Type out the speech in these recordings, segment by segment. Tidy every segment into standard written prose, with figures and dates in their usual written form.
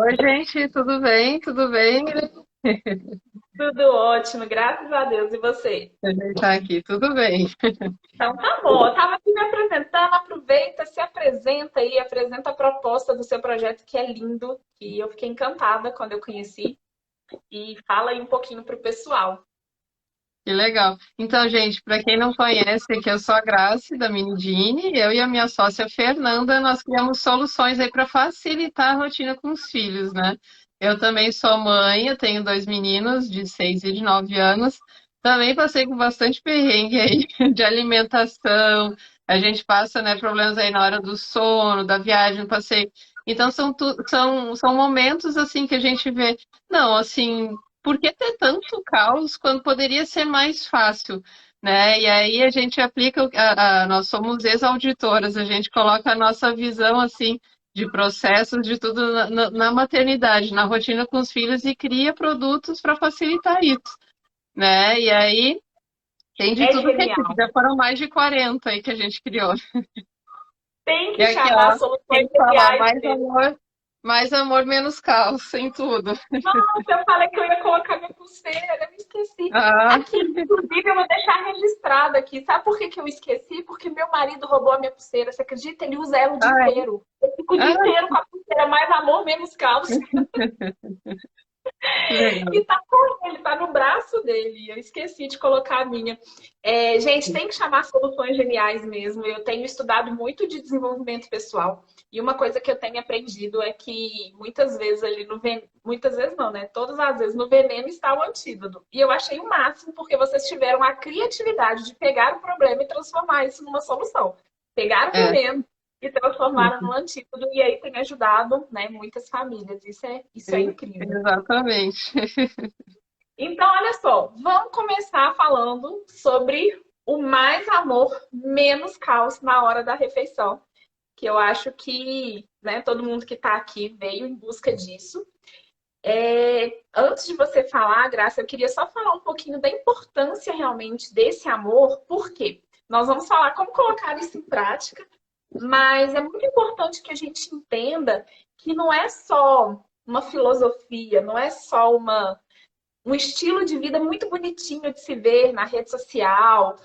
Oi, gente, tudo bem? Tudo bem? Tudo ótimo, graças a Deus. E você? A gente tá aqui, tudo bem. Então tá bom. Eu tava aqui me apresentando, aproveita, se apresenta aí, apresenta a proposta do seu projeto, que é lindo, e eu fiquei encantada quando eu conheci. E fala aí um pouquinho pro pessoal. Que legal. Então, gente, para quem não conhece, aqui eu sou a Grace, da Minidini. Eu e a minha sócia Fernanda, nós criamos soluções aí para facilitar a rotina com os filhos, né? Eu também sou mãe, eu tenho dois meninos de 6 e de 9 anos. Também passei com bastante perrengue aí de alimentação. A gente passa, né, problemas aí na hora do sono, da viagem, do passeio. Então, são momentos, assim, que a gente vê. Não, assim, por que ter tanto caos quando poderia ser mais fácil, né? E aí a gente aplica, nós somos ex-auditoras, a gente coloca a nossa visão assim de processos de tudo na maternidade, na rotina com os filhos e cria produtos para facilitar isso, né? E aí tem de É tudo que é tipo, genial. já foram mais de 40 aí que a gente criou. Tem E que aqui, chamar ó, soluções quem fala geniais mesmo. mais amor, menos caos, em tudo. Nossa, eu falei que eu ia colocar minha pulseira, eu me esqueci. Ah, Aqui, inclusive, eu vou deixar registrado aqui. Sabe por que que eu esqueci? Porque meu marido roubou a minha pulseira. Você acredita? Ele usa ela o dia ai, inteiro. Eu fico o dia ah, inteiro com a pulseira, mais amor, menos caos. que legal. E tá com ele, tá no braço dele. Eu esqueci de colocar a minha. Gente, tem que chamar soluções geniais mesmo. Eu tenho estudado muito de desenvolvimento pessoal. E uma coisa que eu tenho aprendido é que muitas vezes ali no veneno, muitas vezes não, né? Todas as vezes no veneno está o antídoto. E eu achei o máximo porque vocês tiveram a criatividade de pegar o problema e transformar isso numa solução. Pegaram o É. veneno e transformaram no antídoto, e aí tem ajudado, né, muitas famílias. Isso é incrível. Exatamente. Então, olha só, vamos começar falando sobre o mais amor, menos caos na hora da refeição, que eu acho que, né, todo mundo que está aqui veio em busca disso. Antes de você falar, Graça, eu queria só falar um pouquinho da importância realmente desse amor, porque nós vamos falar como colocar isso em prática, mas é muito importante que a gente entenda que não é só uma filosofia, não é só um estilo de vida muito bonitinho de se ver na rede social,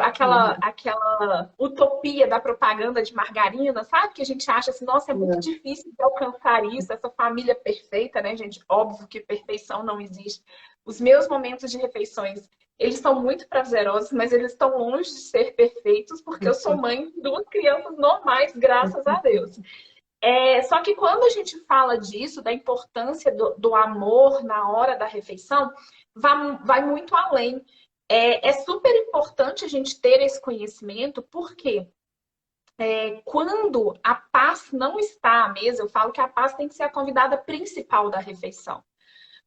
aquela utopia da propaganda de margarina, sabe? Que a gente acha assim, nossa, é muito difícil de alcançar isso, essa família perfeita, né, gente? Óbvio que perfeição não existe. Os meus momentos de refeições, eles são muito prazerosos, mas eles estão longe de ser perfeitos, porque eu sou mãe de duas crianças normais, graças a Deus. Só que quando a gente fala disso, da importância do amor na hora da refeição, vai muito além. É super importante a gente ter esse conhecimento, porque quando a paz não está à mesa, eu falo que a paz tem que ser a convidada principal da refeição.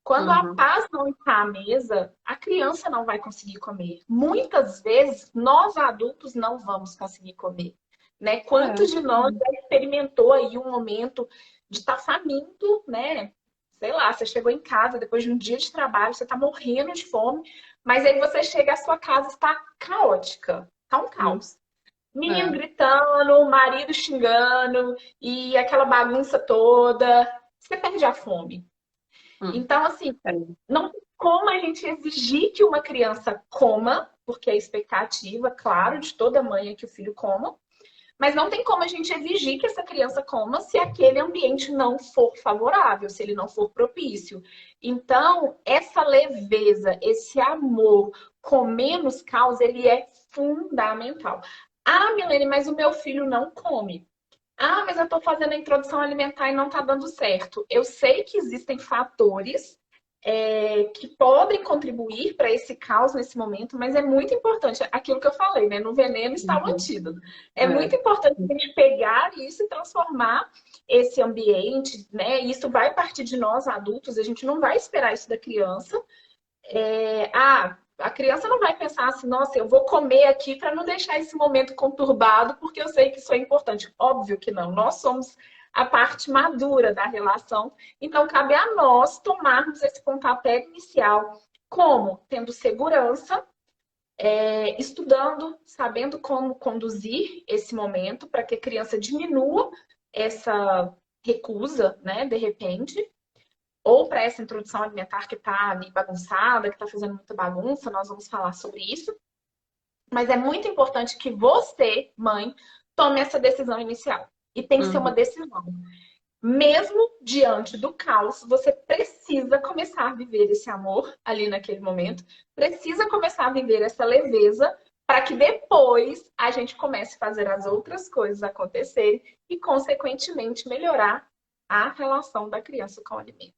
Quando a Uhum. paz não está à mesa, a criança não vai conseguir comer. Muitas vezes, nós adultos não vamos conseguir comer. Né? É. Quantos de nós já experimentou aí um momento de estar faminto, né? Sei lá, você chegou em casa depois de um dia de trabalho, você está morrendo de fome, mas aí você chega à sua casa está caótica, está um Uhum. caos. Menino É. gritando, marido xingando e aquela bagunça toda, você perde a fome. Uhum. Então, assim, É. não tem como a gente exigir que uma criança coma, porque a expectativa, claro, de toda mãe é que o filho coma, mas não tem como a gente exigir que essa criança coma se aquele ambiente não for favorável, se ele não for propício. Então, essa leveza, esse amor com menos causa, ele é fundamental. Ah, Milene, mas o meu filho não come. Ah, mas eu estou fazendo a introdução alimentar e não está dando certo. Eu sei que existem fatores que podem contribuir para esse caos nesse momento, mas é muito importante aquilo que eu falei, né? No veneno está o Uhum. antídoto. É muito É. importante a gente pegar isso e transformar esse ambiente, né? Isso vai partir de nós adultos, a gente não vai esperar isso da criança. A criança não vai pensar assim, nossa, eu vou comer aqui para não deixar esse momento conturbado, porque eu sei que isso é importante. Óbvio que não. Nós somos a parte madura da relação, então cabe a nós tomarmos esse pontapé inicial. Como? Tendo segurança, estudando, sabendo como conduzir esse momento para que a criança diminua essa recusa, né, de repente, ou para essa introdução alimentar que está ali bagunçada, que está fazendo muita bagunça, nós vamos falar sobre isso. Mas é muito importante que você, mãe, tome essa decisão inicial. E tem que ser uma Uhum. decisão. Mesmo diante do caos, você precisa começar a viver esse amor ali naquele momento, precisa começar a viver essa leveza para que depois a gente comece a fazer as outras coisas acontecerem e, consequentemente, melhorar a relação da criança com o alimento.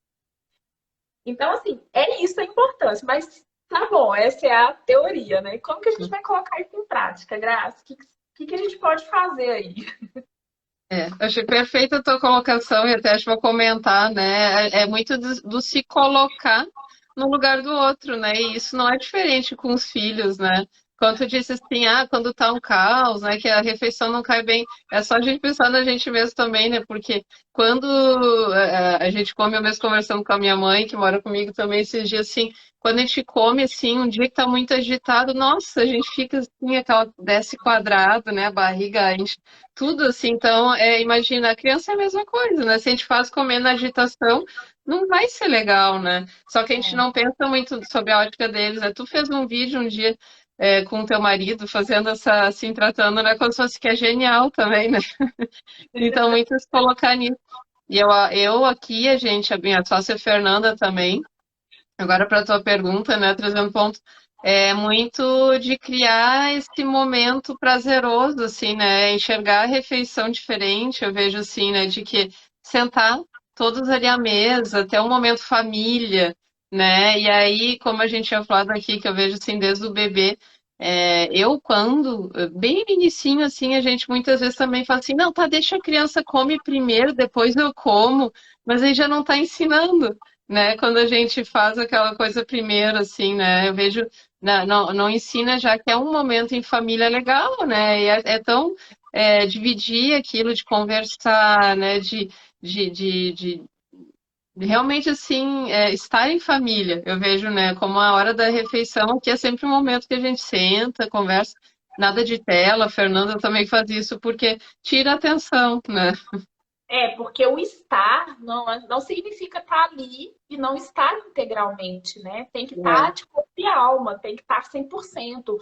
Então, assim, é isso a importância, mas tá bom, essa é a teoria, né? Como que a gente vai colocar isso em prática, Graça? O que a gente pode fazer aí? Achei perfeita a tua colocação e até acho que vou comentar, né? É muito do se colocar no lugar do outro, né? E isso não é diferente com os filhos, né? Quando tu disse assim, quando tá um caos, né? Que a refeição não cai bem, é só a gente pensar na gente mesmo também, né? Porque quando a gente come, eu mesmo conversando com a minha mãe, que mora comigo também esses dias, assim, quando a gente come, assim, um dia que tá muito agitado, nossa, a gente fica assim, aquela desce quadrado, né? A barriga enche tudo assim, então, imagina, a criança é a mesma coisa, né? Se a gente faz comer na agitação, não vai ser legal, né? Só que a gente não pensa muito sobre a ótica deles, né? Tu fez um vídeo um dia com o teu marido, fazendo essa, assim, tratando, né? Como se fosse que é genial também, né? Então, muito se colocar nisso. E eu aqui, a gente, a minha sócia Fernanda também, agora para a tua pergunta, né, trazendo um ponto, é muito de criar esse momento prazeroso, assim, né, enxergar a refeição diferente, eu vejo assim, né, de que sentar todos ali à mesa, ter um momento família, né, e aí, como a gente tinha falado aqui, que eu vejo assim desde o bebê, eu quando, bem no inicinho, assim, a gente muitas vezes também fala assim, não, tá, deixa a criança come primeiro, depois eu como, mas aí já não tá ensinando, né? Quando a gente faz aquela coisa primeiro, assim, né? Eu vejo, não ensina já que é um momento em família legal, né? E é tão dividir aquilo, de conversar, né? De realmente, assim, estar em família. Eu vejo, né? Como a hora da refeição, que é sempre um momento que a gente senta, conversa. Nada de tela, a Fernanda também faz isso porque tira a atenção, né? Porque o estar não significa estar ali e não estar integralmente, né? Tem que estar de corpo e alma, tem que estar 100%.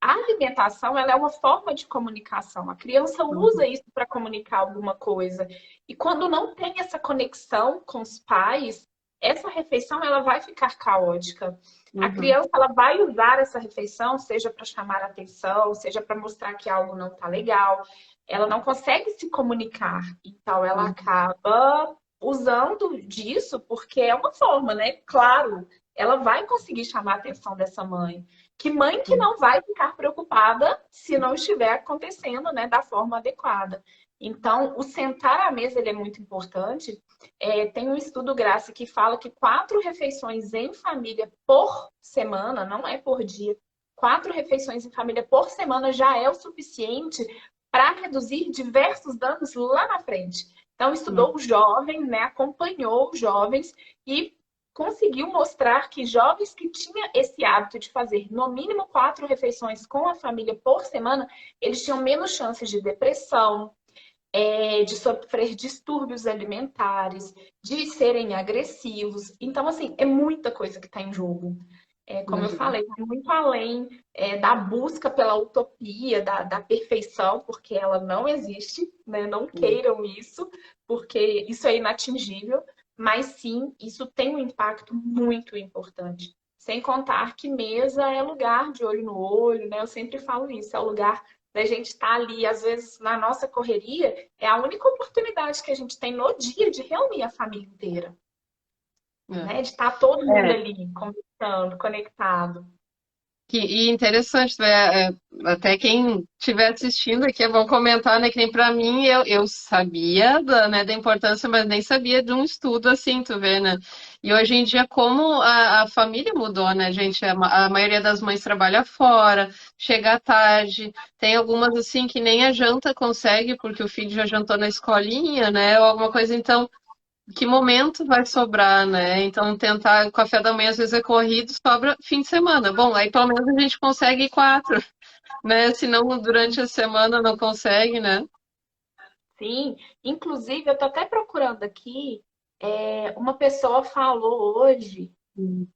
A alimentação, ela é uma forma de comunicação. A criança usa isso para comunicar alguma coisa. E quando não tem essa conexão com os pais, essa refeição ela vai ficar caótica. A Uhum, criança ela vai usar essa refeição, seja para chamar a atenção, seja para mostrar que algo não está legal. Ela não consegue se comunicar, então ela uhum, acaba usando disso porque é uma forma, né? Claro, ela vai conseguir chamar a atenção dessa mãe. Que mãe que uhum, não vai ficar preocupada se não estiver acontecendo, né, da forma adequada. Então, o sentar à mesa ele é muito importante. Tem um estudo, Graça, que fala que 4 refeições em família por semana, não é por dia, 4 refeições em família por semana já é o suficiente para reduzir diversos danos lá na frente. Então, uhum, estudou os jovens, né, acompanhou os jovens e conseguiu mostrar que jovens que tinham esse hábito de fazer no mínimo 4 refeições com a família por semana, eles tinham menos chances de depressão, de sofrer distúrbios alimentares, de serem agressivos. Então, assim, é muita coisa que está em jogo. Como eu uhum, falei, vai muito além da busca pela utopia, da perfeição, porque ela não existe, né? Não uhum. queiram isso, porque isso é inatingível, mas sim, isso tem um impacto muito importante. Sem contar que mesa é lugar de olho no olho, né? Eu sempre falo isso, é o lugar da gente estar ali, às vezes na nossa correria, é a única oportunidade que a gente tem no dia de reunir a família inteira, né? De estar todo mundo É. ali conversando, conectado. E interessante, né? Até quem estiver assistindo aqui é bom comentar, né? Que nem para mim, eu sabia da importância, mas nem sabia de um estudo assim, tu vê, né? E hoje em dia, como a família mudou, né, gente? A maioria das mães trabalha fora, chega tarde, tem algumas assim que nem a janta consegue, porque o filho já jantou na escolinha, né? Ou alguma coisa, então que momento vai sobrar, né? Então, tentar o café da manhã às vezes é corrido, sobra fim de semana. Bom, aí pelo menos a gente consegue 4, né? Se não, durante a semana não consegue, né? Sim, inclusive eu tô até procurando aqui, uma pessoa falou hoje Uhum.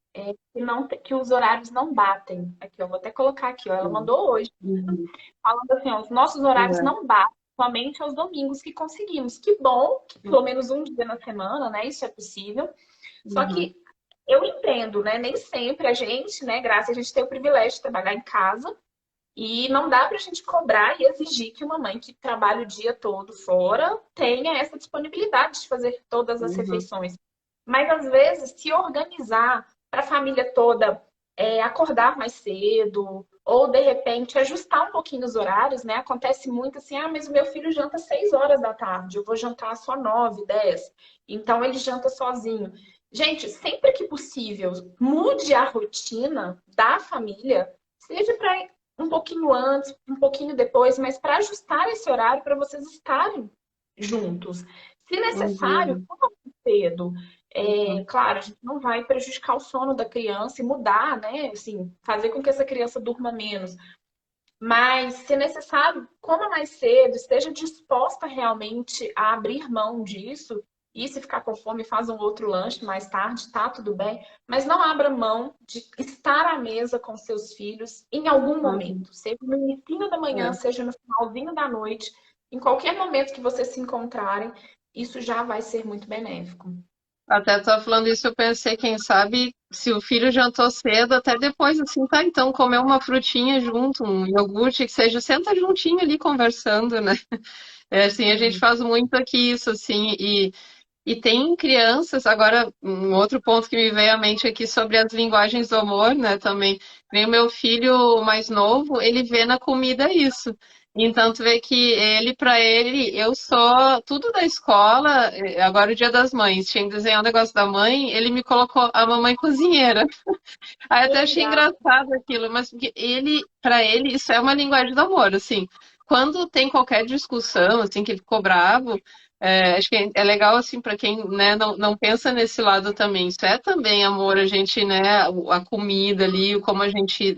que os horários não batem. Aqui, eu vou até colocar aqui, ó, ela mandou hoje, Uhum. falando assim, ó, os nossos horários É. não batem, somente aos domingos que conseguimos. Que bom que pelo menos um dia na semana, né, isso é possível. Só Uhum. que eu entendo, né, nem sempre a gente, né, Graça, a gente tem o privilégio de trabalhar em casa, e não dá para a gente cobrar e exigir que uma mãe que trabalha o dia todo fora tenha essa disponibilidade de fazer todas as Uhum. refeições. Mas às vezes se organizar para a família toda acordar mais cedo, ou de repente ajustar um pouquinho os horários, né? Acontece muito assim, ah, mas o meu filho janta 6 horas da tarde, eu vou jantar só 9, 10. Então ele janta sozinho. Gente, sempre que possível, mude a rotina da família, seja para um pouquinho antes, um pouquinho depois, mas para ajustar esse horário para vocês estarem juntos. Se necessário, Uhum. coma cedo. Uhum. Claro, a gente não vai prejudicar o sono da criança e mudar, né? Assim, fazer com que essa criança durma menos. Mas, se necessário, coma mais cedo, esteja disposta realmente a abrir mão disso. E se ficar com fome, faz um outro lanche mais tarde, tá tudo bem. Mas não abra mão de estar à mesa com seus filhos em algum Uhum. momento, seja no início da manhã, É. seja no finalzinho da noite, em qualquer momento que vocês se encontrarem, isso já vai ser muito benéfico. Até tô falando isso, eu pensei, quem sabe, se o filho jantou cedo, até depois, assim, tá, então comer uma frutinha junto, um iogurte, que seja, senta juntinho ali conversando, né? É, assim, a gente Sim. faz muito aqui isso, assim, e tem crianças, agora, um outro ponto que me veio à mente aqui sobre as linguagens do amor, né, também. Vem o meu filho mais novo, ele vê na comida isso. Então, tu vê que ele, para ele, eu sou tudo da escola, agora é o Dia das Mães, tinha que desenhar um negócio da mãe, ele me colocou a mamãe cozinheira. Aí até achei Legal. engraçado aquilo, mas porque ele, para ele, isso é uma linguagem do amor, assim. Quando tem qualquer discussão, assim, que ele ficou bravo, acho que é legal, assim, para quem, né, não pensa nesse lado também. Isso é também amor, a gente, né, a comida ali, como a gente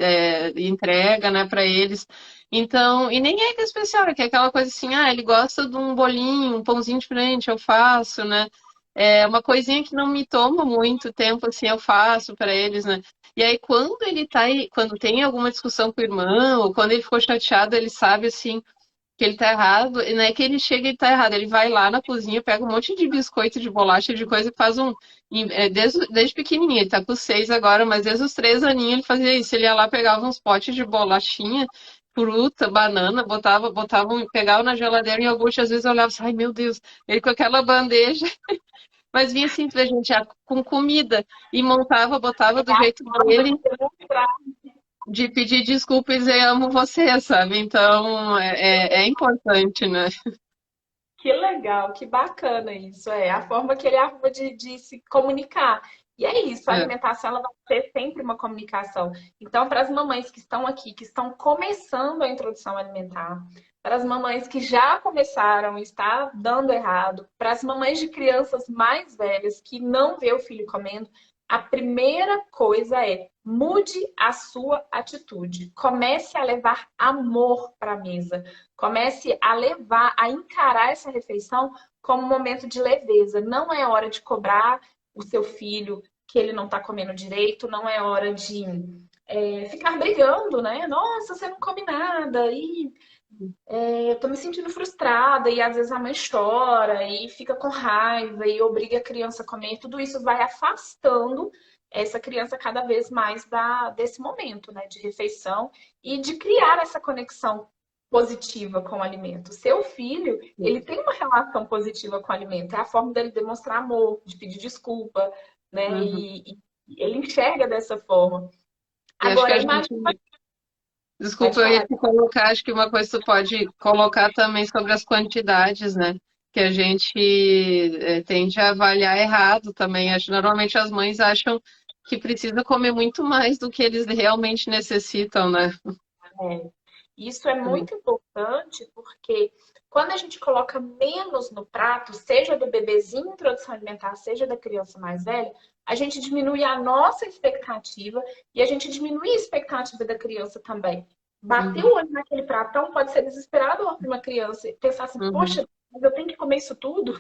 entrega, né, para eles. Então, e nem é que é especial, é que é aquela coisa assim, ah, ele gosta de um bolinho, um pãozinho diferente, eu faço, né? É uma coisinha que não me toma muito tempo, assim, eu faço para eles, né? E aí, quando ele tá aí, quando tem alguma discussão com o irmão, ou quando ele ficou chateado, ele sabe, assim, que ele tá errado, e não é que ele chega e ele tá errado, ele vai lá na cozinha, pega um monte de biscoito, de bolacha, de coisa, e faz desde pequenininho, ele tá com 6 agora, mas desde os 3 aninhos ele fazia isso, ele ia lá, pegava uns potes de bolachinha, fruta, banana, pegava na geladeira e iogurte, às vezes eu olhava assim, ai meu Deus, ele com aquela bandeja, mas vinha assim pra gente, com comida, e montava, botava do jeito Forma dele, de demonstrar. de pedir desculpa e dizer amo você, sabe? Então é importante, né? Que legal, que bacana isso. É a forma que ele arruma de se comunicar. E é isso, a É. alimentação ela vai ser sempre uma comunicação. Então, para as mamães que estão aqui, que estão começando a introdução alimentar, para as mamães que já começaram e está dando errado, para as mamães de crianças mais velhas que não vê o filho comendo, a primeira coisa é mude a sua atitude. Comece a levar amor para a mesa. Comece a levar, a encarar essa refeição como um momento de leveza. Não é hora de cobrar o seu filho que ele não está comendo direito, não é hora de ficar brigando, né? Nossa, você não come nada, e eu tô me sentindo frustrada, e às vezes a mãe chora e fica com raiva e obriga a criança a comer. Tudo isso vai afastando essa criança cada vez mais desse momento, né, de refeição e de criar essa conexão positiva com o alimento. Seu filho, ele tem uma relação positiva com o alimento, é a forma dele demonstrar amor, de pedir desculpa, né? Uhum. E ele enxerga dessa forma. E acho que Agora, a imagina, gente. Desculpa, pode eu ia falar. te colocar, acho que uma coisa que tu pode colocar também sobre as quantidades, né? Que a gente tende a avaliar errado também. Acho, normalmente as mães acham que precisa comer muito mais do que eles realmente necessitam, né? É. Isso é muito importante porque quando a gente coloca menos no prato, seja do bebezinho em introdução alimentar, seja da criança mais velha, a gente diminui a nossa expectativa e a gente diminui a expectativa da criança também. Bater Uhum, o olho naquele pratão pode ser desesperador para uma criança e pensar assim, uhum, poxa, mas eu tenho que comer isso tudo.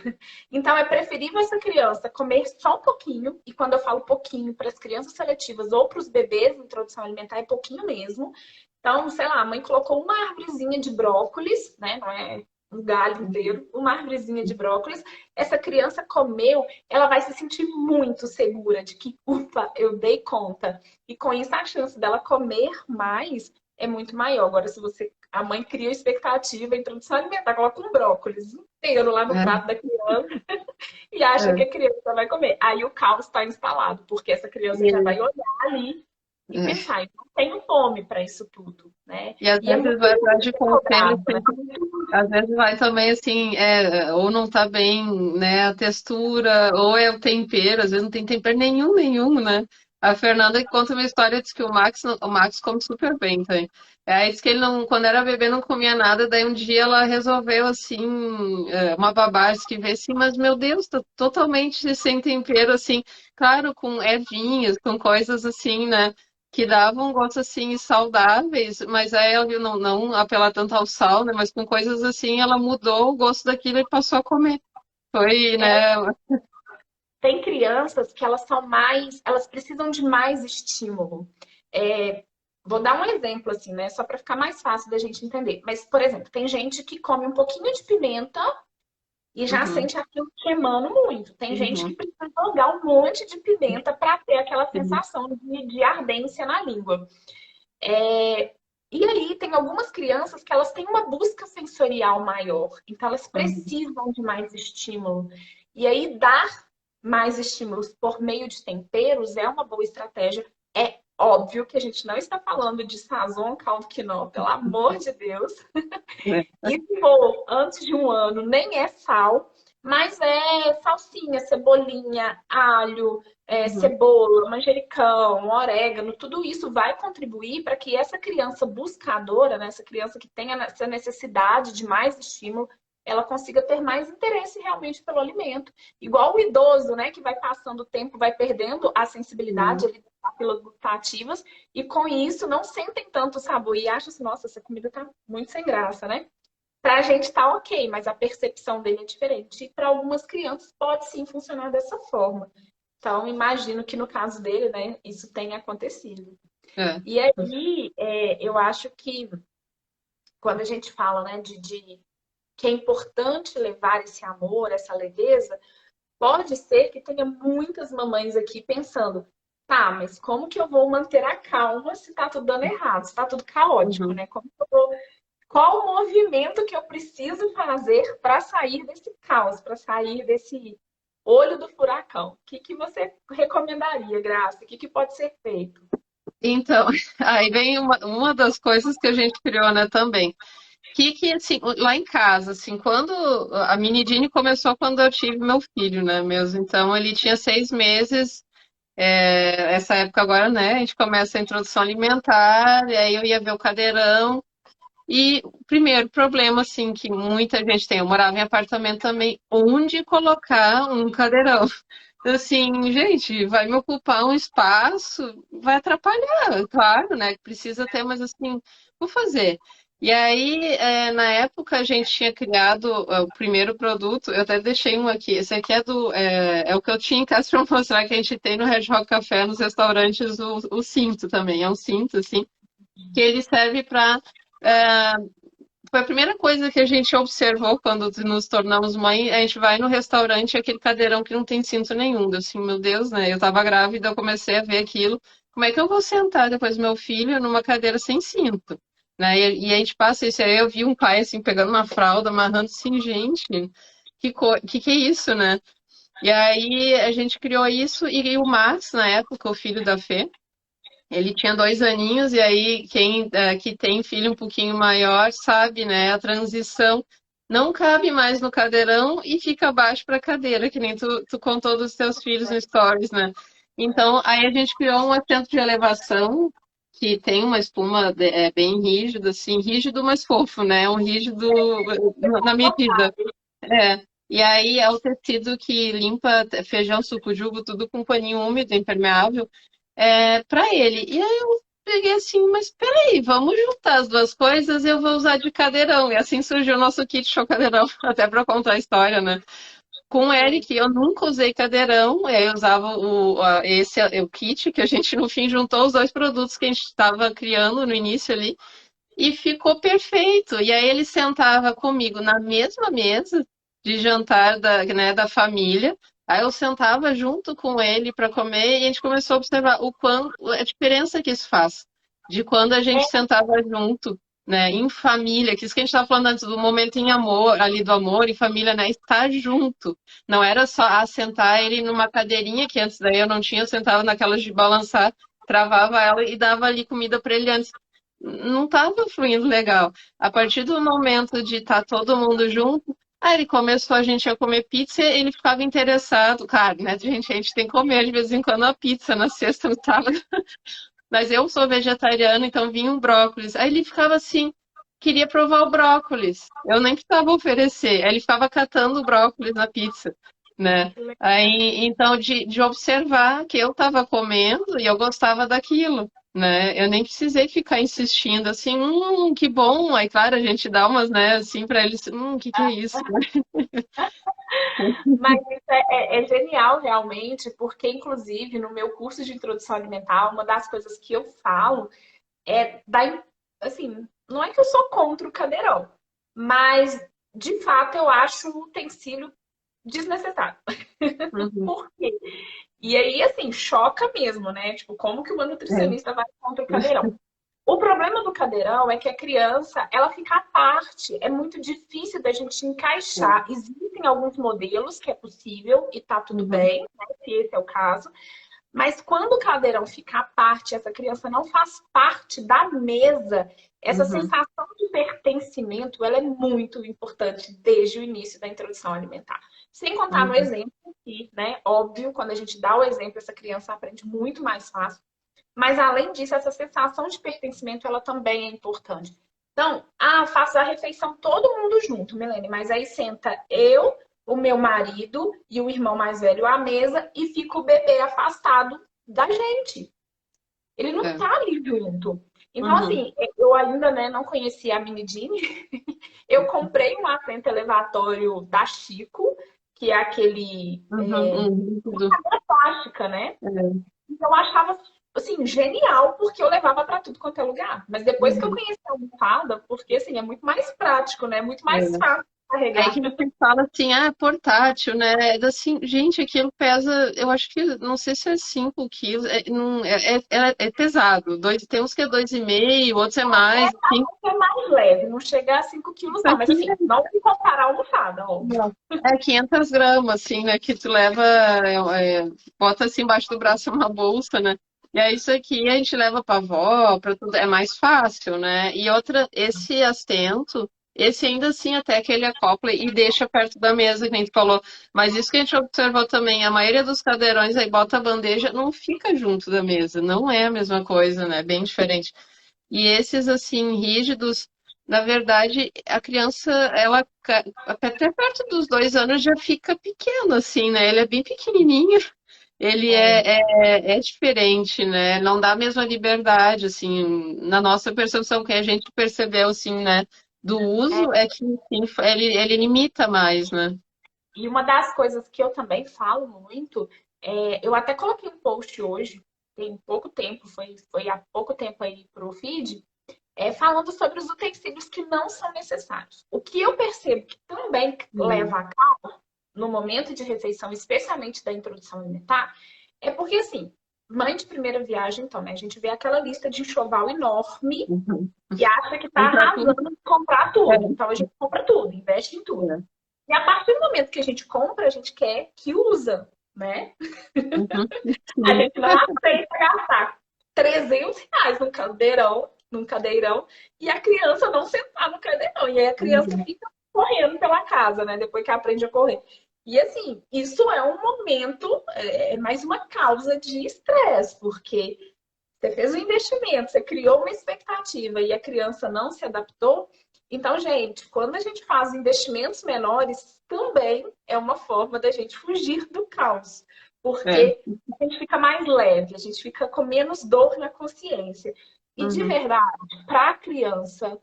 Então, é preferível essa criança comer só um pouquinho, e quando eu falo pouquinho para as crianças seletivas ou para os bebês, introdução alimentar, é pouquinho mesmo. Então, sei lá, a mãe colocou uma árvorezinha de brócolis, né? Não é um galho inteiro, uma árvorezinha de brócolis. Essa criança comeu, ela vai se sentir muito segura de que, ufa, eu dei conta. E com isso, a chance dela comer mais é muito maior. Agora, se você a mãe cria expectativa, introdução alimentar, coloca um brócolis inteiro lá no É, prato da criança e acha que é, a criança vai comer. Aí o caos está instalado, porque essa criança já vai olhar ali e é. pensar, eu não tenho fome para isso tudo, né? E às E é vezes muito vai atrás de conselho, cobrado, né? assim, às vezes vai também assim, ou não tá bem, né, a textura, ou é o tempero, às vezes não tem tempero nenhum, né? A Fernanda que conta uma história, diz que o Max come super bem também. Aí diz que ele não, quando era bebê não comia nada, daí um dia ela resolveu assim, uma babá disse que vê assim, mas meu Deus, tá totalmente sem tempero, assim, claro, com ervinhas, com coisas assim, né? Que davam um gosto assim saudáveis, mas aí ela viu não apelar tanto ao sal, né? Mas com coisas assim, ela mudou o gosto daquilo e passou a comer. Foi, né? Tem crianças que elas são mais, elas precisam de mais estímulo. É, vou dar um exemplo assim, né? Só para ficar mais fácil da gente entender. Mas, por exemplo, tem gente que come um pouquinho de pimenta e já Uhum, sente aquilo queimando muito. Tem gente que uhum, precisa jogar um monte de pimenta para ter aquela sim, sensação de ardência na língua. E aí tem algumas crianças que elas têm uma busca sensorial maior, então elas uhum, precisam de mais estímulo. E aí dar mais estímulos por meio de temperos é uma boa estratégia. É óbvio que a gente não está falando de sazon, caldo quinó, pelo amor de Deus. é, E se for antes de um ano, nem é sal, mas é salsinha, cebolinha, alho, uhum, cebola, manjericão, orégano, tudo isso vai contribuir para que essa criança buscadora, né, essa criança que tenha essa necessidade de mais estímulo, ela consiga ter mais interesse realmente pelo alimento. Igual o idoso, né, que vai passando o tempo, vai perdendo a sensibilidade sim. ali das papilas gustativas e com isso não sentem tanto sabor e acham assim, nossa, essa comida tá muito sem graça, né? Para a gente tá ok, mas a percepção dele é diferente. E para algumas crianças pode sim funcionar dessa forma. Então, imagino que no caso dele, né, isso tenha acontecido. É. E aí, eu acho que quando a gente fala, né, de que é importante levar esse amor, essa leveza, pode ser que tenha muitas mamães aqui pensando, tá, mas como que eu vou manter a calma se tá tudo dando errado, se tá tudo caótico, Uhum. né? Como que eu vou qual o movimento que eu preciso fazer para sair desse caos, para sair desse olho do furacão? O que que você recomendaria, Graça? O que que pode ser feito? Então, aí vem uma das coisas que a gente criou, né, também. Assim, lá em casa, assim, quando a mini Dini começou quando eu tive meu filho, né, mesmo. Então, ele tinha 6 meses. Essa época agora, né, a gente começa a introdução alimentar, e aí eu ia ver o cadeirão. E o primeiro problema, assim, que muita gente tem, eu morava em apartamento também, onde colocar um cadeirão? Assim, gente, vai me ocupar um espaço, vai atrapalhar, claro, né? Precisa ter, mas assim, vou fazer. E aí, na época, a gente tinha criado o primeiro produto, eu até deixei um aqui, esse aqui é o que eu tinha em casa para mostrar que a gente tem no Red Rock Café, nos restaurantes, o cinto também, é um cinto, assim, que ele serve para foi a primeira coisa que a gente observou quando nos tornamos mãe. A gente vai no restaurante, aquele cadeirão que não tem cinto nenhum. Eu assim, meu Deus, né? Eu tava grávida, eu comecei a ver aquilo. Como é que eu vou sentar depois do meu filho numa cadeira sem cinto? Né? E a gente passa isso aí, eu vi um pai assim pegando uma fralda, amarrando assim, gente, que é isso, né? E aí a gente criou isso e o Max, na época, o filho da Fê, ele tinha 2 aninhos, e aí quem que tem filho um pouquinho maior sabe, né? A transição não cabe mais no cadeirão e fica abaixo para a cadeira, que nem tu contou dos teus filhos no Stories, né? Então, aí a gente criou um assento de elevação que tem uma espuma bem rígida, assim, rígido, mas fofo, né? Um rígido na medida. É. E aí é o tecido que limpa feijão, suco, jugo, tudo com paninho úmido, impermeável, para ele. E aí peguei assim, mas peraí, vamos juntar as duas coisas, eu vou usar de cadeirão. E assim surgiu o nosso kit show cadeirão, até para contar a história, né? Com o Sim. Eric, eu nunca usei cadeirão, eu usava o kit, que a gente no fim juntou os dois produtos que a gente estava criando no início ali, e ficou perfeito. E aí ele sentava comigo na mesma mesa de jantar da família. Aí eu sentava junto com ele para comer e a gente começou a observar o quanto a diferença que isso faz de quando a gente sentava junto, né, em família, que isso que a gente estava falando antes do momento em amor, ali do amor em família, né, estar junto. Não era só sentar ele numa cadeirinha que antes daí eu não tinha, eu sentava naquelas de balançar, travava ela e dava ali comida para ele antes, não estava fluindo legal. A partir do momento de estar todo mundo junto, aí ele começou a gente a comer pizza, ele ficava interessado, claro, né? A gente tem que comer de vez em quando a pizza na sexta, no sábado. Mas eu sou vegetariana, então vinha um brócolis. Aí ele ficava assim, queria provar o brócolis. Eu nem precisava oferecer. Aí ele ficava catando o brócolis na pizza, né? Aí, então, de observar que eu estava comendo e eu gostava daquilo, né? Eu nem precisei ficar insistindo assim, que bom. Aí, claro, a gente dá umas, né, assim, para eles, que é isso? Mas isso é genial, realmente, porque, inclusive, no meu curso de introdução alimentar, uma das coisas que eu falo é da, assim, não é que eu sou contra o cadeirão, mas, de fato, eu acho o utensílio desnecessário. Uhum. Por quê? E aí, assim, choca mesmo, né? Tipo, como que uma É. nutricionista vai contra o cadeirão? O problema do cadeirão é que a criança, ela fica à parte. É muito difícil da gente encaixar. Existem alguns modelos que é possível e tá tudo Uhum. bem, né, se esse é o caso. Mas quando o cadeirão fica à parte, essa criança não faz parte da mesa, essa Uhum. sensação de pertencimento, ela é muito importante desde o início da introdução alimentar. Sem contar no Uhum. exemplo que, né, óbvio, quando a gente dá o exemplo, essa criança aprende muito mais fácil. Mas, além disso, essa sensação de pertencimento, ela também é importante. Então, faço a refeição todo mundo junto, Milene, mas aí senta eu, o meu marido e o irmão mais velho à mesa e fica o bebê afastado da gente. Ele não É. tá ali junto. Então, Uhum. assim, eu ainda, né, não conhecia a Mini Jeans. Eu comprei um assento elevatório da Chico, que é aquele Uhum. Uhum. Tudo. plástica, né? É. Então, eu achava, assim, genial, porque eu levava para tudo quanto é lugar. Mas depois que eu Uhum. conheci a almofada, porque, assim, é muito mais prático, né? Muito mais É. fácil de Aí carregar. que você fala assim, portátil, né? Assim, gente, aquilo pesa, eu acho que, não sei se é 5 quilos, não, é pesado. Tem uns que é 2,5, outros é mais, assim. É mais leve, não chega a 5 quilos, Isso não. Mas, aqui assim, não se comparar a almofada, óbvio. não. É 500 gramas, assim, né? Que tu leva, bota assim embaixo do braço uma bolsa, né? E aí isso aqui a gente leva pra avó, pra tudo, é mais fácil, né? E outra, esse assento, esse ainda assim até que ele acopla e deixa perto da mesa, que a gente falou. Mas isso que a gente observou também, a maioria dos cadeirões aí bota a bandeja, não fica junto da mesa, não é a mesma coisa, né? Bem diferente. E esses assim rígidos, na verdade, a criança, ela até perto dos 2 anos já fica pequena, assim, né? Ele é bem pequenininho, ele É, é diferente, né? Não dá a mesma liberdade, assim, na nossa percepção que a gente percebeu, assim, né? Do é. uso é que sim, ele limita mais, né? E uma das coisas que eu também falo muito, eu até coloquei um post hoje, tem pouco tempo, foi há pouco tempo aí pro feed, falando sobre os utensílios que não são necessários. O que eu percebo que também Uhum. leva a cabo no momento de refeição, especialmente da introdução alimentar, é porque, assim, mãe de primeira viagem, então, né? A gente vê aquela lista de enxoval enorme Uhum. e acha que está Comprar tudo. arrasando em comprar É, tudo. Então, a gente compra tudo, investe em tudo. é. E a partir do momento que a gente compra, a gente quer que usa, né? Uhum. A Sim. gente não aceita gastar R$ 300 num cadeirão, e a criança não sentar no cadeirão. E aí a criança Uhum. fica correndo pela casa, né? Depois que aprende a correr. E assim, isso é um momento, é mais uma causa de estresse, porque você fez um investimento, você criou uma expectativa e a criança não se adaptou. Então, gente, quando a gente faz investimentos menores, também é uma forma da gente fugir do caos. É. porque a gente fica mais leve, a gente fica com menos dor na consciência. E de Uhum. verdade, para a criança,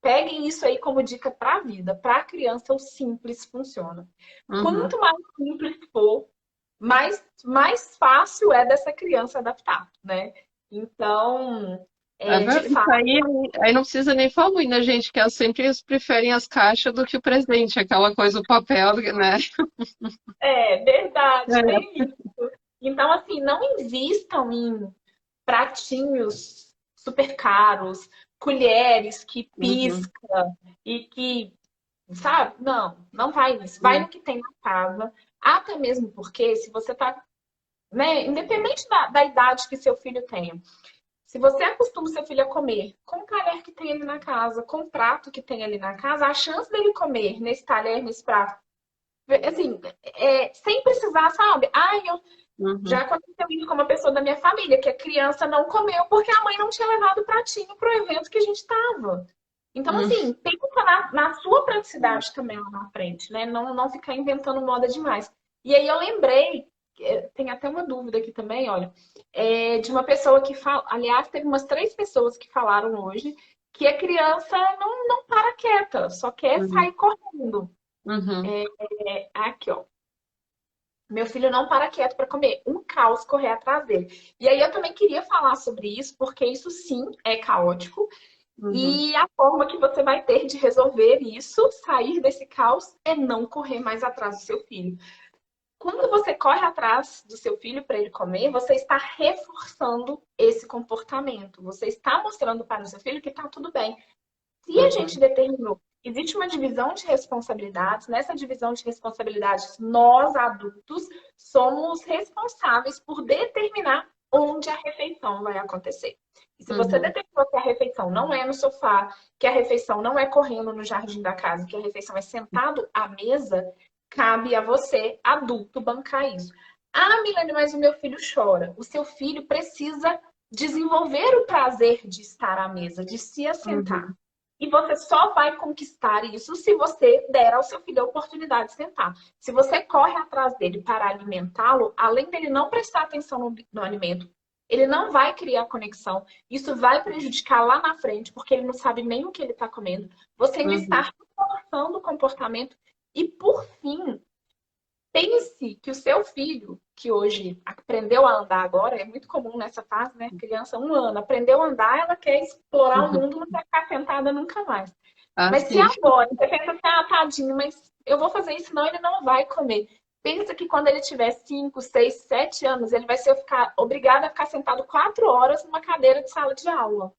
peguem isso aí como dica para a vida. Para a criança, o simples funciona. Uhum. Quanto mais simples for, mais fácil é dessa criança adaptar, né? Então, É de verdade. Isso fato, aí não precisa nem falar muito, né, gente? Que elas sempre preferem as caixas do que o presente, aquela coisa, o papel, né? é verdade, É. bem isso. Então, assim, não invistam em pratinhos super caros, colheres que Uhum. pisca e que, sabe? Não, não vai nisso. Vai no que tem na casa. Até mesmo porque, se você tá, né, independente da idade que seu filho tenha, se você acostuma o seu filho a comer com o talher que tem ali na casa, com o prato que tem ali na casa, a chance dele comer nesse talher, nesse prato, assim, sem precisar, sabe? Eu já Uhum. aconteceu isso com uma pessoa da minha família, que a criança não comeu porque a mãe não tinha levado o pratinho para o evento que a gente estava. Então, Uhum. assim, pensa na sua praticidade também lá na frente, né? Não ficar inventando moda demais. E aí eu lembrei, tem até uma dúvida aqui também, olha, de uma pessoa que fala, aliás, teve umas 3 pessoas que falaram hoje que a criança não para quieta, só quer Uhum. sair correndo. Uhum. Aqui, ó. Meu filho não para quieto para comer, um caos correr atrás dele. E aí eu também queria falar sobre isso, porque isso sim é caótico. Uhum. E a forma que você vai ter de resolver isso, sair desse caos, é não correr mais atrás do seu filho. Quando você corre atrás do seu filho para ele comer, você está reforçando esse comportamento. Você está mostrando para o seu filho que está tudo bem. Se a gente Uhum. determinou, existe uma divisão de responsabilidades, nessa divisão de responsabilidades, nós adultos somos responsáveis por determinar onde a refeição vai acontecer. E se você Uhum. determinou que a refeição não é no sofá, que a refeição não é correndo no jardim da casa, que a refeição é sentado à mesa, cabe a você, adulto, bancar isso. Ah, Milene, mas o meu filho chora. O seu filho precisa desenvolver o prazer de estar à mesa, de se assentar. Uhum. E você só vai conquistar isso se você der ao seu filho a oportunidade de sentar. Se você corre atrás dele para alimentá-lo, além dele não prestar atenção no alimento, ele não vai criar conexão. Isso vai prejudicar lá na frente, porque ele não sabe nem o que ele está comendo. Você ainda está Uhum. reforçando o comportamento. E, por fim, pense que o seu filho, que hoje aprendeu a andar agora, é muito comum nessa fase, né? Criança, 1 ano, aprendeu a andar, ela quer explorar o Uhum. mundo, não quer ficar sentada nunca mais. Mas se Assim. agora você pensa assim, tadinho, mas eu vou fazer isso, senão ele não vai comer. Pensa que quando ele tiver 5, 6, 7 anos, ele vai ser obrigado a ficar sentado 4 horas numa cadeira de sala de aula.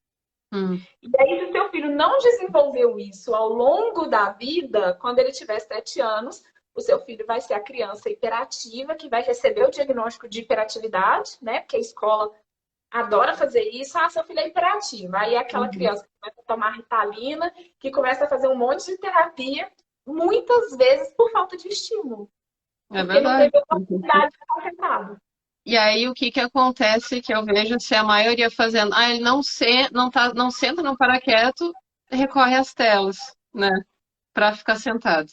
Uhum. E aí, se o seu filho não desenvolveu isso ao longo da vida, quando ele tiver 7 anos, o seu filho vai ser a criança hiperativa, que vai receber o diagnóstico de hiperatividade, né? Porque a escola adora fazer isso. Ah, seu filho é hiperativo. Aí é aquela Uhum. criança que começa a tomar Ritalina, que começa a fazer um monte de terapia, muitas vezes por falta de estímulo, É porque não verdade. teve Uhum. oportunidade de estar sentado. E aí o que que acontece que eu vejo se a maioria fazendo, ele não senta, não para quieto, recorre às telas, né, para ficar sentado.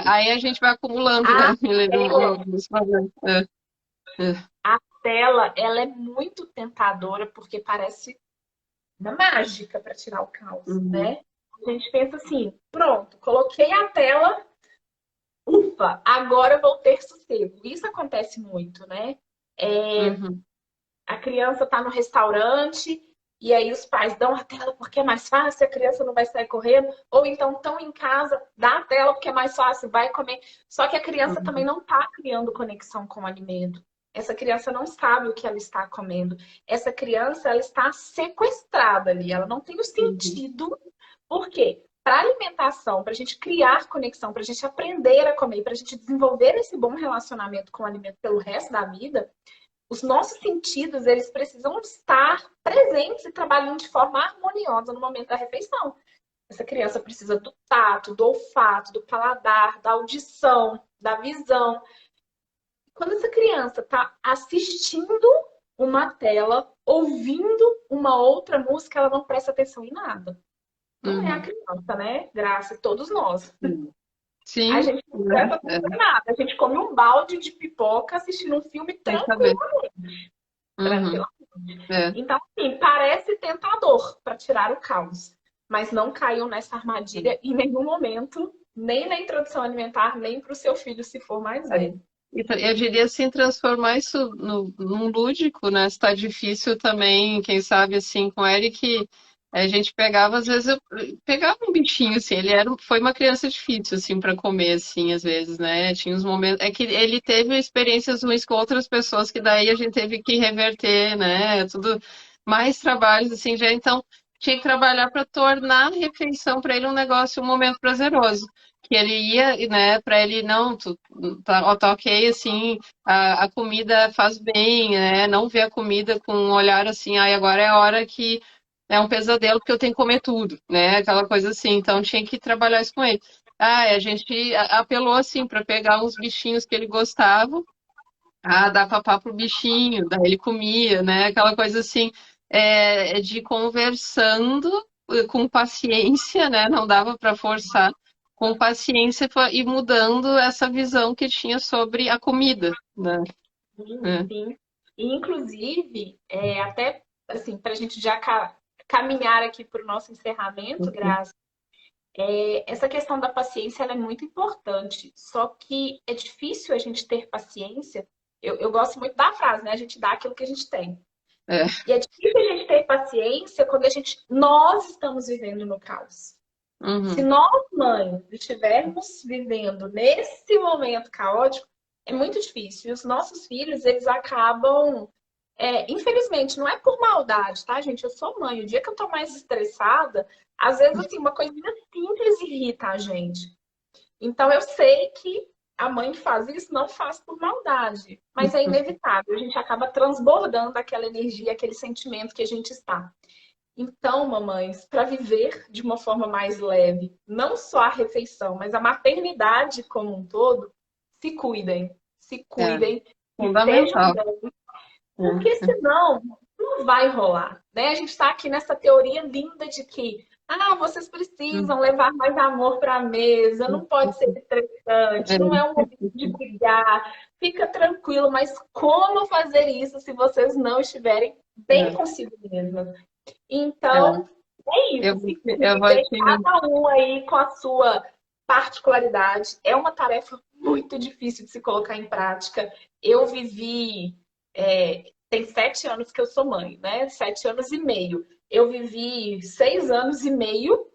Aí a gente vai acumulando, né, A tela, os problemas. É. a tela, ela é muito tentadora, porque parece uma mágica para tirar o caos, Uhum. né? A gente pensa assim, pronto, coloquei a tela, ufa, agora eu vou ter sossego. Isso acontece muito, né? Uhum. A criança está no restaurante e aí os pais dão a tela porque é mais fácil, a criança não vai sair correndo, ou então estão em casa, dá a tela porque é mais fácil, vai comer. Só que a criança também Uhum. não está criando conexão com o alimento. Essa criança não sabe o que ela está comendo. Essa criança, ela está sequestrada ali, ela não tem o Uhum. sentido. Por quê? Para alimentação, para a gente criar conexão, para a gente aprender a comer, para a gente desenvolver esse bom relacionamento com o alimento pelo resto da vida, os nossos sentidos, eles precisam estar presentes e trabalhando de forma harmoniosa no momento da refeição. Essa criança precisa do tato, do olfato, do paladar, da audição, da visão. Quando essa criança está assistindo uma tela, ouvindo uma outra música, ela não presta atenção em nada. Não é a Uhum. criança, né? Graças a todos nós. Uhum. A Sim, gente não né? presta atenção em nada. A gente come um balde de pipoca assistindo um filme Sem saber. tranquilamente. Uhum, Tranquilamente. é. Então, assim, parece tentador para tirar o caos, mas não caiam nessa armadilha em nenhum momento, nem na introdução alimentar, nem para o seu filho se for mais É. velho. Eu diria assim, transformar isso num lúdico, né? Se tá difícil também, quem sabe assim, com ele que a gente pegava, às vezes eu pegava um bichinho, assim, foi uma criança difícil, assim, para comer, assim, às vezes, né? Tinha uns momentos, é que ele teve experiências ruins com outras pessoas que daí a gente teve que reverter, né? Tudo mais trabalhos, assim, já então tinha que trabalhar para tornar a refeição para ele um negócio, um momento prazeroso que ele ia, né, para ele, não, tá ok, assim, a comida faz bem, né, não ver a comida com um olhar assim, ai, agora é a hora que é um pesadelo porque eu tenho que comer tudo, né, aquela coisa assim, então tinha que trabalhar isso com ele. Ah, a gente apelou, assim, para pegar uns bichinhos que ele gostava, dar papá pro bichinho, daí ele comia, né, aquela coisa assim, de conversando com paciência, né? Não dava para forçar, com paciência e mudando essa visão que tinha sobre a comida, né? Sim, É. sim. E, inclusive, até assim, para a gente já caminhar aqui para o nosso encerramento, Graça, essa questão da paciência ela é muito importante. Só que é difícil a gente ter paciência. Eu gosto muito da frase, né? A gente dá aquilo que a gente tem. É. E é difícil a gente ter paciência quando nós estamos vivendo no caos. Se Uhum. nós, mães, estivermos vivendo nesse momento caótico, é muito difícil. E os nossos filhos, eles acabam. Infelizmente, não é por maldade, tá, gente? Eu sou mãe. O dia que eu tô mais estressada, às vezes, assim, uma coisinha simples irrita a gente. Então, eu sei que a mãe que faz isso não faz por maldade, mas é inevitável. A gente acaba transbordando aquela energia, aquele sentimento que a gente está. Então, mamães, para viver de uma forma mais leve, não só a refeição, mas a maternidade como um todo, se É. cuidem e sejam Fundamental. bem, porque É. senão não vai rolar, né? A gente está aqui nessa teoria linda de que vocês precisam levar mais amor para a mesa, não pode ser estressante, não é um momento de brigar, fica tranquilo, mas como fazer isso se vocês não estiverem bem É. consigo mesmas? É. Então, é Eu, isso. Se eu vou cuidem, te. cada um aí com a sua particularidade. É uma tarefa muito difícil de se colocar em prática. Eu vivi. Tem 7 anos que eu sou mãe, né? 7 anos e meio. Eu vivi 6 anos e meio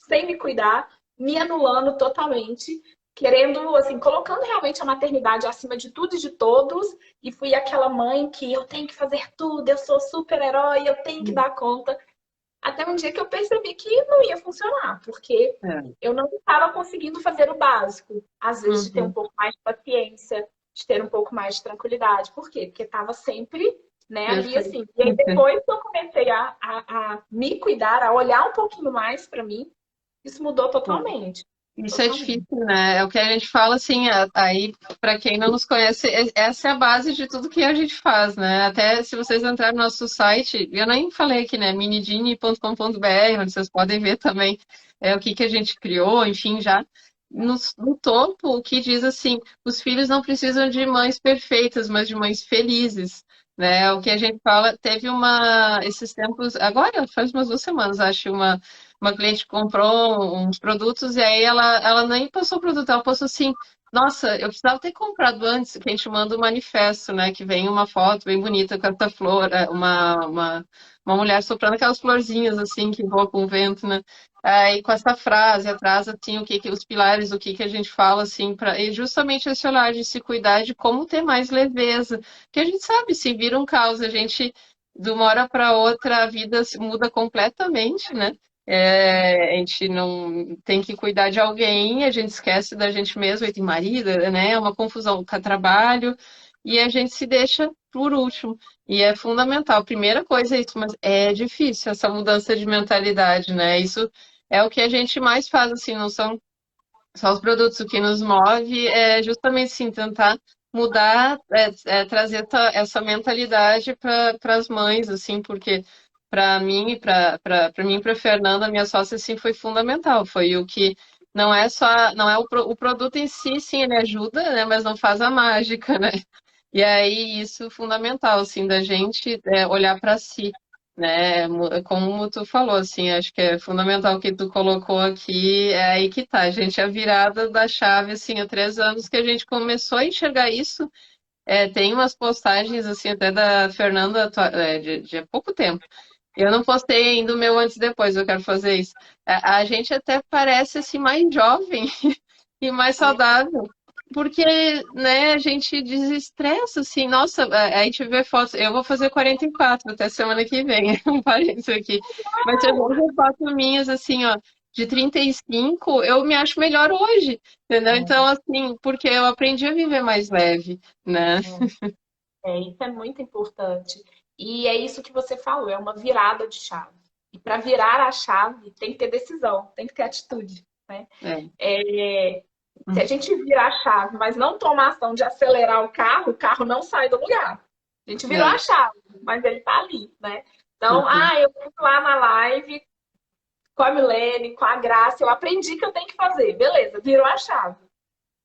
sem me cuidar, me anulando totalmente, querendo, assim, colocando realmente a maternidade acima de tudo e de todos, e fui aquela mãe que eu tenho que fazer tudo, eu sou super-herói, eu tenho que dar conta. Até um dia que eu percebi que não ia funcionar, porque É. eu não estava conseguindo fazer o básico. Às vezes, de ter um Uhum. pouco mais de paciência, de ter um pouco mais de tranquilidade. Por quê? Porque estava sempre, né, ali Perfeito. assim. E aí, depois que eu comecei a me cuidar, a olhar um pouquinho mais para mim, isso mudou totalmente. Isso é Totalmente. difícil, né? É o que a gente fala assim, aí, para quem não nos conhece, essa é a base de tudo que a gente faz, né? Até se vocês entrarem no nosso site, eu nem falei aqui, né? minidini.com.br, onde vocês podem ver também o que a gente criou, enfim, já no topo, o que diz assim, os filhos não precisam de mães perfeitas, mas de mães felizes. Né, o que a gente fala, esses tempos, agora faz umas 2 semanas, acho, uma cliente comprou uns produtos e aí ela nem passou o produto, ela passou assim, nossa, eu precisava ter comprado antes, que a gente manda um manifesto, né? Que vem uma foto bem bonita com essa flor, uma mulher soprando aquelas florzinhas assim que voam com o vento, né? Aí com essa frase atrás, assim, os pilares, o que a gente fala, assim, e justamente esse olhar de se cuidar, de como ter mais leveza. Que a gente sabe, se vira um caos, a gente, de uma hora para outra, a vida se muda completamente, né? A gente não tem que cuidar de alguém, a gente esquece da gente mesmo, e tem marido, né? É uma confusão com o trabalho, e a gente se deixa por último. E é fundamental. Primeira coisa é isso, mas é difícil essa mudança de mentalidade, né? Isso é o que a gente mais faz, assim, não são só os produtos, o que nos move é justamente sim, tentar mudar, trazer essa mentalidade para as mães, assim, porque para mim e para Fernanda, minha sócia, assim, foi fundamental. Foi o que não é só, não é o produto em si, sim, ele ajuda, né, mas não faz a mágica, né? E aí isso é fundamental, assim, da gente olhar para si, né? Como tu falou, assim, acho que é fundamental o que tu colocou aqui, é aí que tá, gente, a virada da chave, assim, há 3 anos que a gente começou a enxergar isso. Tem umas postagens, assim, até da Fernanda, de há pouco tempo. Eu não postei ainda o meu antes e depois, eu quero fazer isso. A gente até parece, assim, mais jovem e mais saudável. Porque, né, a gente desestressa, assim, nossa, a gente vê fotos, eu vou fazer 44 até semana que vem, um parênteses aqui. Mas se eu ver fotos minhas, assim, ó, de 35 eu me acho melhor hoje, entendeu? Então, assim, porque eu aprendi a viver mais leve, né? Isso é muito importante. E é isso que você falou, é uma virada de chave. E para virar a chave, tem que ter decisão, tem que ter atitude, né? É. É, se a gente virar a chave, mas não tomar ação de acelerar o carro não sai do lugar. A gente virou a É. chave, mas ele tá ali, né? Então, Uhum. eu fui lá na live com a Milene, com a Graça, eu aprendi que eu tenho que fazer. Beleza, virou a chave.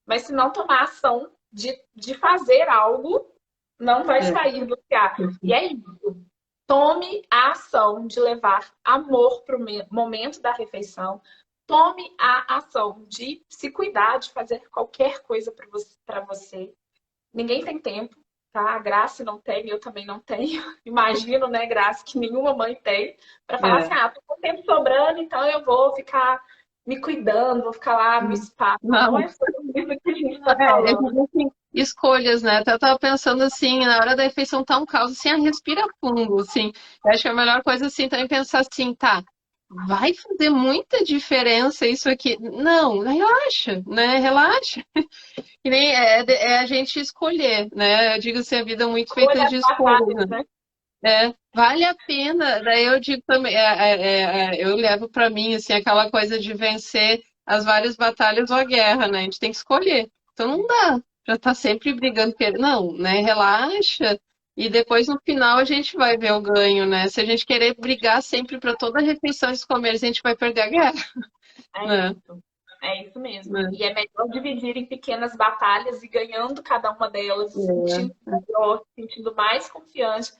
Mas se não tomar ação de fazer algo, não vai É. sair do lugar. E Uhum. é isso. Tome a ação de levar amor para o momento da refeição. Tome a ação de se cuidar, de fazer qualquer coisa para você. Ninguém tem tempo, tá? A Grace não tem, eu também não tenho. Imagino, né, Grace, que nenhuma mãe tem, para falar assim: É. tô com tempo sobrando, então eu vou ficar me cuidando, vou ficar lá no spa. Não Não, é sobre isso que a gente está eu falando. digo assim, escolhas, né? Até eu tava pensando assim, na hora da refeição tá um caos, assim, respira fundo, assim. Eu acho que a melhor coisa, assim, também pensar assim, tá, vai fazer muita diferença isso aqui? Não, relaxa, né? Relaxa. Que nem é a gente escolher, né? Eu digo assim, a vida é muito feita Olha de as escolhas, batalhas, né? né? Vale a pena. Daí eu digo também, eu levo para mim assim aquela coisa de vencer as várias batalhas ou a guerra, né? A gente tem que escolher. Então não dá para estar sempre brigando, não, né? Relaxa e depois no final a gente vai ver o ganho, né? Se a gente querer brigar sempre para toda refeição de comer, a gente vai perder a guerra, É né? isso. É isso mesmo. Né? E é melhor dividir em pequenas batalhas e ganhando cada uma delas, se sentindo melhor, se sentindo mais confiante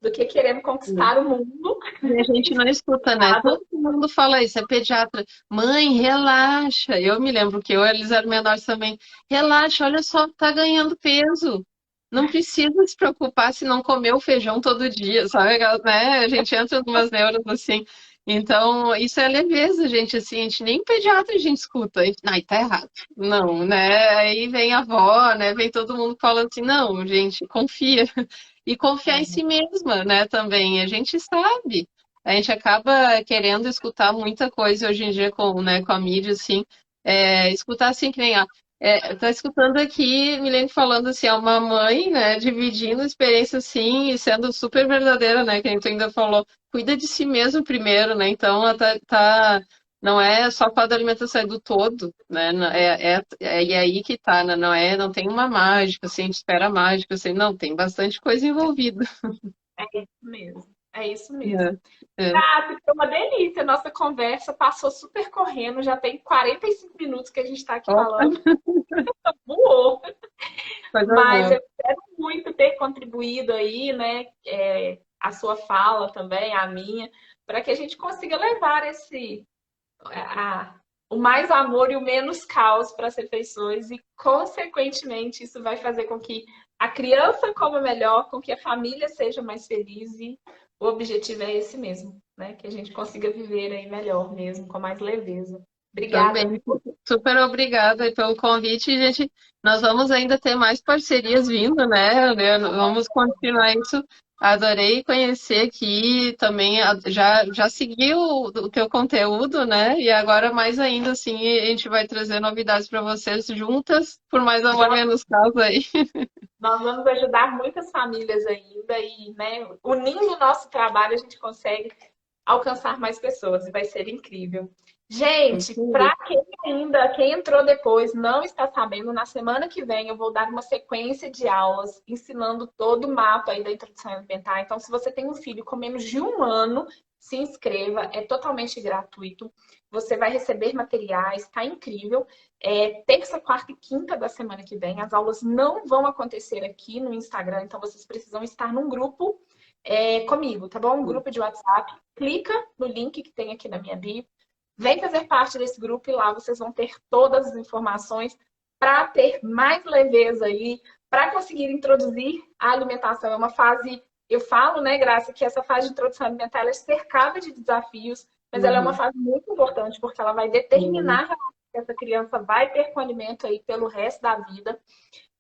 do que querendo conquistar o mundo. E a gente não escuta, né? Todo mundo fala isso, é pediatra. Mãe, relaxa. Eu me lembro que eles eram menores também. Relaxa, olha só, tá ganhando peso. Não precisa se preocupar se não comer o feijão todo dia, sabe? Né? A gente entra em umas neuras assim. Então, isso é leveza, gente. Assim, a gente nem pediatra a gente escuta. A gente, ai, tá errado. Não, né? Aí vem a avó, né? Vem todo mundo falando assim, não, gente, confia. E confiar em si mesma, né, também. A gente sabe. A gente acaba querendo escutar muita coisa hoje em dia com, né, com a mídia, assim. Escutar assim, que nem, tá escutando aqui, Milene falando assim, uma mãe, né, dividindo experiência assim, e sendo super verdadeira, né, que a gente ainda falou, cuida de si mesmo primeiro, né, então ela não é só para a alimentação, é do todo, né, e é aí que tá, né, não tem uma mágica, assim, a gente espera a mágica, assim, não, tem bastante coisa envolvida. É isso mesmo. É isso mesmo. É, é. Ah, foi uma delícia. Nossa conversa passou super correndo. Já tem 45 minutos que a gente está aqui Opa, falando. Voou. coisa Mas boa. eu espero muito ter contribuído aí, né? A sua fala também, a minha, para que a gente consiga levar o mais amor e o menos caos para as refeições e, consequentemente, isso vai fazer com que a criança coma melhor, com que a família seja mais feliz e o objetivo é esse mesmo, né? Que a gente consiga viver aí melhor mesmo, com mais leveza. Obrigada, Também. viu? Super obrigada aí pelo convite, gente. Nós vamos ainda ter mais parcerias vindo, né? Vamos continuar isso. Adorei conhecer aqui também. Já segui o teu conteúdo, né? E agora mais ainda, assim, a gente vai trazer novidades para vocês juntas, por mais amor, menos causa aí. Nós vamos ajudar muitas famílias ainda e, né, unindo o nosso trabalho, a gente consegue alcançar mais pessoas e vai ser incrível. Gente, para quem entrou depois, não está sabendo, na semana que vem eu vou dar uma sequência de aulas ensinando todo o mapa aí da introdução alimentar. Então, se você tem um filho com menos de 1 ano, se inscreva, é totalmente gratuito. Você vai receber materiais, tá incrível. É terça, quarta e quinta da semana que vem. As aulas não vão acontecer aqui no Instagram, então vocês precisam estar num grupo comigo, tá bom? Um grupo de WhatsApp. Clica no link que tem aqui na minha bio. Vem fazer parte desse grupo e lá vocês vão ter todas as informações para ter mais leveza aí, para conseguir introduzir a alimentação. É uma fase, eu falo, né, Graça, que essa fase de introdução alimentar ela é cercada de desafios, mas ela é uma fase muito importante, porque ela vai determinar se essa criança vai ter com alimento aí pelo resto da vida.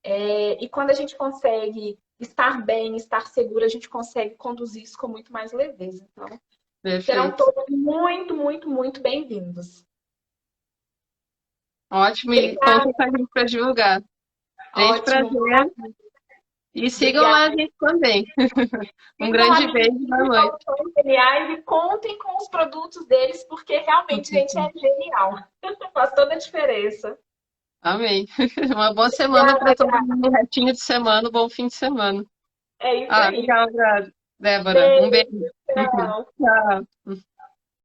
E quando a gente consegue estar bem, estar segura, a gente consegue conduzir isso com muito mais leveza. Então, serão Perfeito. todos muito, muito, muito bem-vindos. Ótimo, e Obrigada, conta com a gente para divulgar. Gente, ótimo. prazer. E sigam lá a Obrigada. gente também. Um Sigam a grande Menina beijo, boa noite. Soluções Geniais e contem com os produtos deles, porque realmente, gente, é genial. Faz toda a diferença. Amém. Uma boa semana para Obrigada, todo Graça. mundo. Retinho de semana, um bom fim de semana. É isso aí. Legal, Débora. Um Beijo, beijo. tchau. Tchau.